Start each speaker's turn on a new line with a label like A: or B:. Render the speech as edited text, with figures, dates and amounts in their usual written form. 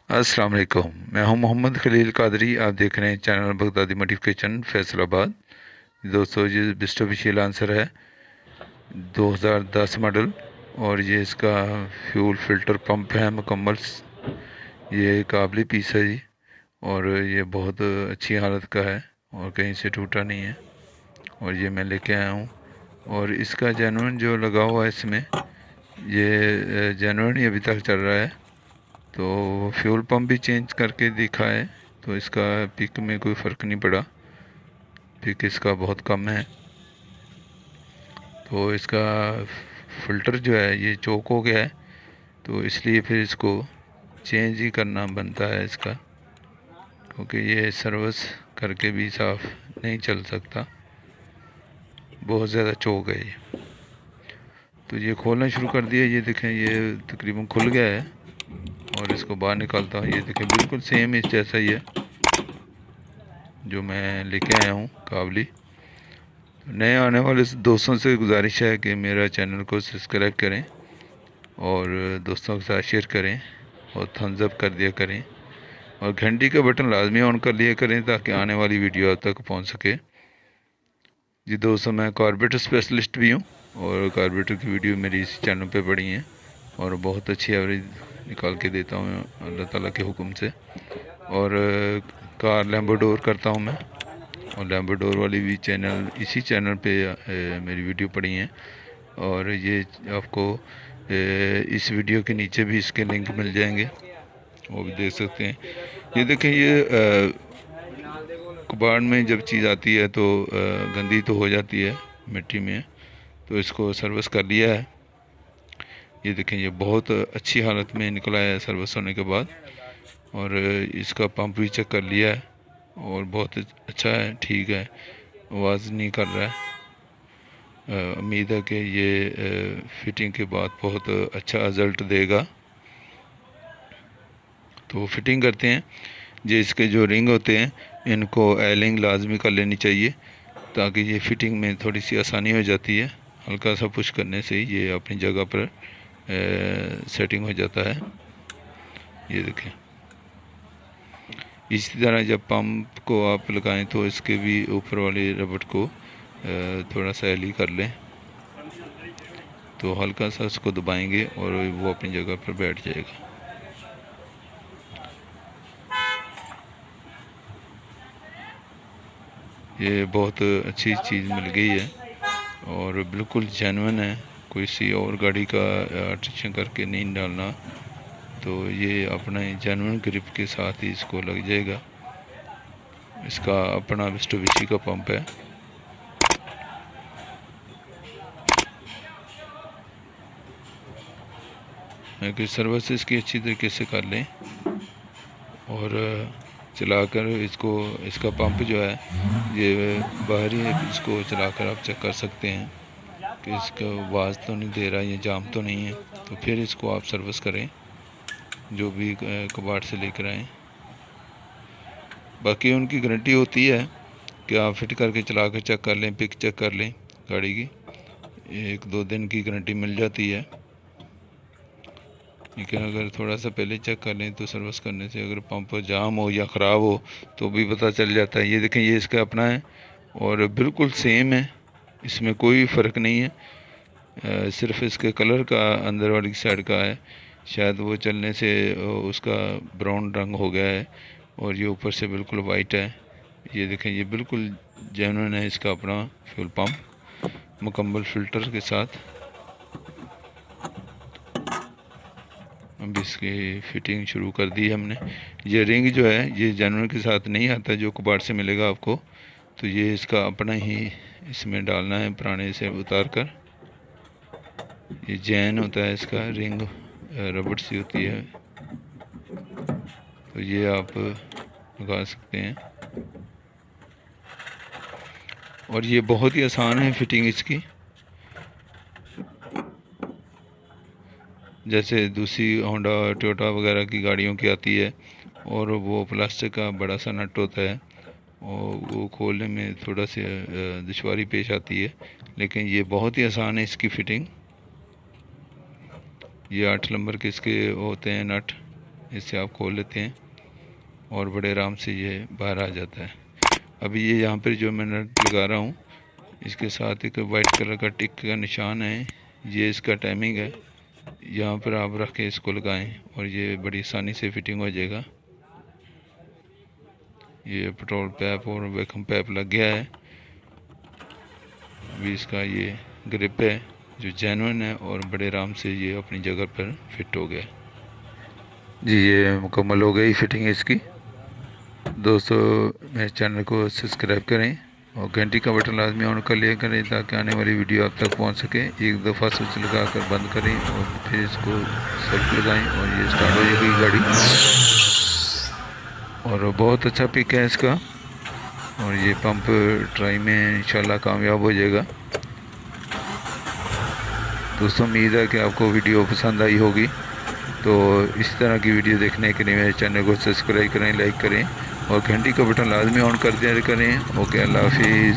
A: अस्सलाम वालेकुम। मैं हूं मोहम्मद खलील कादरी। आप देख रहे हैं चैनल बगदादी मॉडिफिकेशन फैसलाबाद। दोस्तों, ये मित्सुबिशी लांसर है 2010 मॉडल। और ये इसका फ्यूल फिल्टर पंप है मुकम्मल। ये काबली पीस है जी। और ये बहुत अच्छी हालत का है और कहीं से टूटा नहीं है। और ये मैं लेके आया हूँ। और इसका जेनुइन जो लगा हुआ है इसमें, ये जेनुइन ही अभी तक चल रहा है। तो फ्यूल पंप भी चेंज करके देखा है, तो इसका पिक में कोई फ़र्क नहीं पड़ा। पिक इसका बहुत कम है। तो इसका फ़िल्टर जो है ये चोक हो गया है, तो इसलिए फिर इसको चेंज ही करना बनता है इसका, क्योंकि ये सर्विस करके भी साफ़ नहीं चल सकता, बहुत ज़्यादा चोक है ये। तो ये खोलना शुरू कर दिया, ये देखें ये तकरीबन खुल गया है। और इसको बाहर निकालता हूँ, ये देखें बिल्कुल सेम इस जैसा ही है जो मैं लेके आया हूँ काबली। नए आने वाले दोस्तों से गुजारिश है कि मेरा चैनल को सब्सक्राइब करें और दोस्तों के साथ शेयर करें और थम्स अप कर दिया करें। और घंटी का बटन लाजमी ऑन कर लिया करें ताकि आने वाली वीडियो आप तक पहुंच सके। जी दोस्तों, मैं कार्बोरेटर स्पेशलिस्ट भी हूं और कार्बोरेटर की वीडियो मेरी इसी चैनल पे पड़ी हैं और बहुत अच्छी एवरेज निकाल के देता हूँ अल्लाह ताला के हुक्म से। और कार लैम्बोडोर करता हूँ मैं, और लैम्बोडोर वाली भी चैनल इसी चैनल पे मेरी वीडियो पड़ी हैं। और ये आपको इस वीडियो के नीचे भी इसके लिंक मिल जाएंगे, वो भी देख सकते हैं। ये देखें, ये कबाड़ में जब चीज़ आती है तो गंदी तो हो जाती है मिट्टी में, तो इसको सर्विस कर लिया है। ये देखें, ये बहुत अच्छी हालत में निकला है सर्विस होने के बाद। और इसका पंप भी चेक कर लिया है और बहुत अच्छा है, ठीक है, आवाज़ नहीं कर रहा है। उम्मीद है कि ये फिटिंग के बाद बहुत अच्छा रिज़ल्ट देगा। तो फिटिंग करते हैं। ये इसके जो रिंग होते हैं इनको एलिंग लाजमी कर लेनी चाहिए, ताकि ये फिटिंग में थोड़ी सी आसानी हो जाती है। हल्का सा पुश करने से ही ये अपनी जगह पर सेटिंग हो जाता है। ये देखें, इसी तरह जब पंप को आप लगाएं तो इसके भी ऊपर वाले रबड़ को थोड़ा सा एली कर लें, तो हल्का सा उसको दबाएंगे और वो अपनी जगह पर बैठ जाएगा। ये बहुत अच्छी चीज़ मिल गई है और बिल्कुल जेन्युइन है, कोई सी और गाड़ी का आर्टिशन करके नहीं डालना। तो ये अपने जेन्युइन ग्रिप के साथ ही इसको लग जाएगा। इसका अपना मित्सुबिशी का पंप है। कि सर्विस इसकी अच्छी तरीके से कर लें और चलाकर इसको, इसका पंप जो है ये बाहर ही है, इसको चलाकर आप चेक कर सकते हैं कि इसका आवाज़ तो नहीं दे रहा, ये जाम तो नहीं है। तो फिर इसको आप सर्विस करें जो भी कबाड़ से लेकर आएँ। बाकी उनकी गारंटी होती है कि आप फिट करके चला कर चेक कर लें, पिक चेक कर लें गाड़ी की, 1-2 दिन की गारंटी मिल जाती है। लेकिन अगर थोड़ा सा पहले चेक कर लें तो सर्विस करने से अगर पंप जाम हो या ख़राब हो तो भी पता चल जाता है। ये देखें, ये इसका अपना है और बिल्कुल सेम है, इसमें कोई फ़र्क नहीं है। सिर्फ इसके कलर का अंदर वाली साइड का है, शायद वो चलने से उसका ब्राउन रंग हो गया है। और ये ऊपर से बिल्कुल वाइट है। ये देखें, ये बिल्कुल जेन्युइन है इसका अपना फ्यूल पंप मुकम्मल फ़िल्टर के साथ। अब इसकी फिटिंग शुरू कर दी हमने। ये रिंग जो है ये जेन्युइन के साथ नहीं आता जो कबाड़ से मिलेगा आपको, तो ये इसका अपना ही इसमें डालना है पुराने से उतार कर। ये जैन होता है इसका रिंग, रबड़ सी होती है, तो ये आप लगा सकते हैं। और ये बहुत ही आसान है फिटिंग इसकी, जैसे दूसरी होंडा टोयोटा वगैरह की गाड़ियों की आती है और वो प्लास्टिक का बड़ा सा नट होता है और वो खोलने में थोड़ा सी दुश्वारी पेश आती है। लेकिन ये बहुत ही आसान है इसकी फ़िटिंग। ये 8 नंबर के इसके होते हैं नट, इससे आप खोल लेते हैं और बड़े आराम से ये बाहर आ जाता है। अभी ये यहाँ पर जो मैं नट लगा रहा हूँ, इसके साथ एक वाइट कलर का टिक का निशान है, ये इसका टाइमिंग है। यहाँ पर आप रख के इसको लगाएं और ये बड़ी आसानी से फिटिंग हो जाएगा। ये पेट्रोल पैप और वैक्यूम पैप लग गया है। अभी इसका ये ग्रिप है जो जेन्युइन है और बड़े आराम से ये अपनी जगह पर फिट हो गया जी। ये मुकम्मल हो गई फिटिंग इसकी। दोस्तों मेरे चैनल को सब्सक्राइब करें और घंटी का बटन लाजमी ऑन कर लिया करें ताकि आने वाली वीडियो आप तक पहुंच सके। एक दफ़ा स्विच लगाकर बंद करें और फिर इसको सेल्फ लगाएं और ये स्टार्ट हो जाएगी गाड़ी। और बहुत अच्छा पिक है इसका और ये पंप ट्राई में इंशाल्लाह कामयाब हो जाएगा। दोस्तों उम्मीद है कि आपको वीडियो पसंद आई होगी। तो इस तरह की वीडियो देखने के लिए मेरे चैनल को सब्सक्राइब करें, लाइक करें और घंटी का बटन लाजमी ऑन कर दिया करें। ओके, अल्लाह हाफिज़।